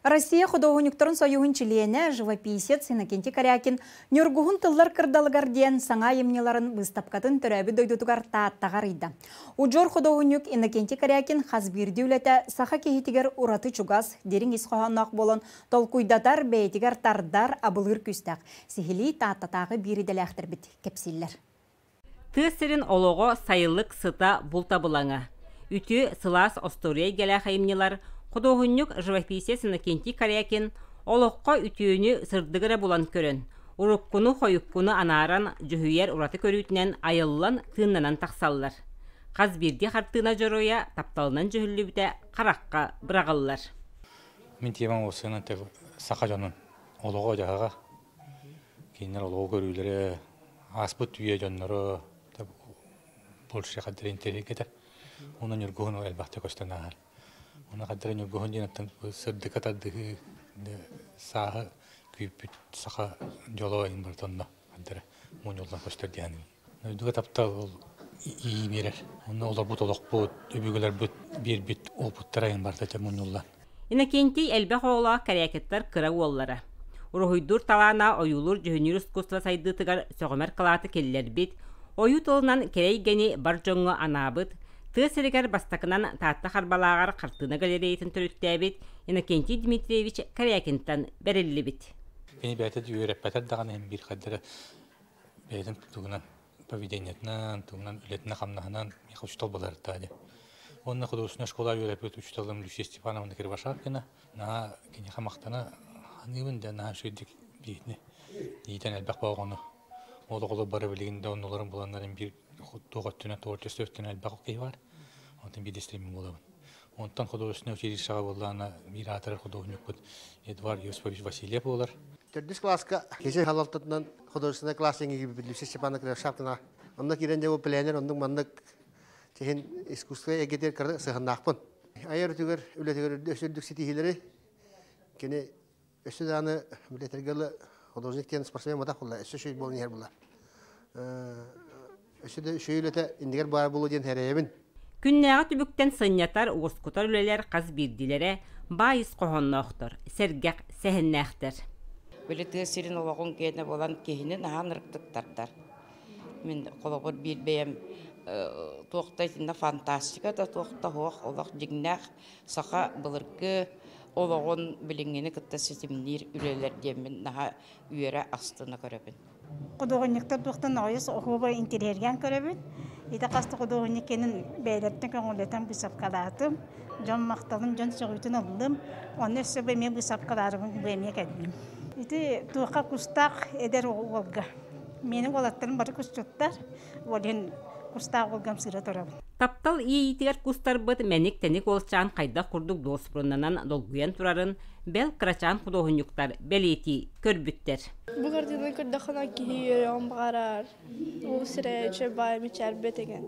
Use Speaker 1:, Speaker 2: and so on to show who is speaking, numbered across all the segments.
Speaker 1: Россия художникторын союғын чилиене живописец Иннокентий Корякин нюргуғын тыллар кырдалыгарден саңа емнеларын выставкатын төрәбі дөйдутугар тааттағарыйды. Уджор художник Иннокентий Корякин хазбирді үлеті саха кейтігер ураты чугас дерін исқоғаннақ болын толкуйдатар бәйтігер тардар абылыр күстәк. Сихили тааттатағы бириделәқтір біт кепсиллер.
Speaker 2: Тысырын олығы сайылық сыта бұлтабылаңа. Үті сылас остория гәлі қайымнелар художник живописец Иннокентий Корякин олыққа ütüünü сырдығыра болан көрін. Уруккуну хойуккуну анаран жүхүйер ураты көрүтінен айыллан тыыннанан тақсаллар. Қаз бірде қартына жоруя тапталынан жүхілі біте қараққа бірағалылар.
Speaker 3: Мен теман осының тек сақа жанын олығы жағаға. Кейінер олығы көрілері, аспыт үйе жанлары больше қадыр интерекеті. Оның үргіғын әлбақты көстенағар. Ona kadar ne gohun jenattan sırdık atadığı saha küpüt saha yolu in bartonda kadar mon yoldan gösterdi yani. Dua tapta iyi birer. Onu olur bu toluk bu öbürler bu bir bit o puttarayn bartaca mon yoldan.
Speaker 2: Innokentий elbehoğla karyaketler kıra ollara. Uruhuydur talana oyulur jühünürüs kusla saydıtıgar söğümer kılatı keller bit. Oyu tolunan kereygeni barjongu anabıt. Tısırıgar bastakınan tahta harbalağar kartına galeriyetin törüktəbit Innokentий Dmitrievich Koryakin'tan berilli bit.
Speaker 3: Beni bəyətə diyor, rəbbətər dağın hem bir qaddara bəyədim tuğunan pavideniyetinden, tuğunan ületine qamnağından yaxı uçtal balardı tadı. Onunla xudosuna şkola öyrəpət uçtalım Lucia Stepanovna Kirvashapkina. Naha kini xamaqtana hanımında naha söyledik beyitini. Deyten elbaq bağını. Oğlu barı bilginde onların bulanların bir doğattığına torçası öttüğüne elbaq okey var. Ondan bir desteğim olalım. Ondan xudosuna училищеға болғаны bir атырар художник бұд Эдуард Йосипович Васильев олар.
Speaker 4: Төрдіс класска кеше халалтытынан художественный классинги gibi Люся Степановна Кривошапкина. Онда киренде ол пленер, ондың мандық техен искусство егетер кірді сығындақпын. Айыр түгер, үлетігер өсірдік сетихилері кені өсі даны білетергелі художник тен спортсмен мадақ бұлла, өсі шөй болын ер бұлла. Өсі де шөй үлеті индігер бар болу ден әрейбін.
Speaker 2: Күннәға түбіктен сынятар уғызкутар үлелер қаз бірділері байыз қоғынна оқтыр, сәргәқ сәхіннәқтір.
Speaker 5: Білеті сирин олағын кейіне болан кейінен аған ұрықтықтардар. Мен қолығыр бір бәйім тоқтайтында фантастика да тоқта хоқ олақ жігнәқ сақа бұлырғы олағын білінгені күтті сетімнер үлелер демін наға үйері астына көребін.
Speaker 6: Художниктар тоқтан ойыз оқуға интерьерген көребін. Еді қасты художникенің бәйлеттің көңілдетен бұсапқалатым. Жон мақталым, жон шығытын алдым. Оны өсі бәме бұсапқаларымын бәме кәдім. Еді туаққа күстақ әдер олға. Менің олаттарым бары күстіттар. Олен күстақ олғам сыра тұрабын.
Speaker 2: Таптал иетігер күстар бұд мәнік тәнік олчан қайда құрдық дос бұрыннан долгуян тұрарын бәл қырачан художниктар бәлети көрбіттер.
Speaker 7: Bu kardinal kırdakına giyiyorum bağırar. O sıraya çöbay miçer betegen.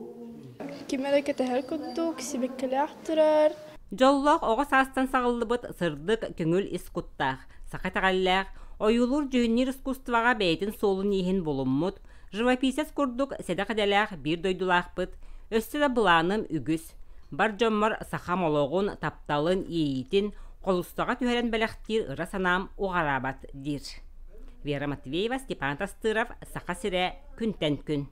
Speaker 7: Kimere keteher kudduk, sibikli aktırar.
Speaker 2: Jolloq oğa sastan sağıllı bıt sırdık köngül iskuttaq. Saqatağallaq, oyulur jünnir iskustvağa beytin solun yihin bulunmut. Живописец kurduk sedaq edəlaq bir doydulaq bıt. Östüdə bulanım ügüs. Bar jommar saxam oloğun taptalın iyitin. Qolustağa tühərən bələxtir ıra sanam uğarabat dir. Vera Matveyeva, Stepan Tastırov, Saqa Sire, Күнтән күн.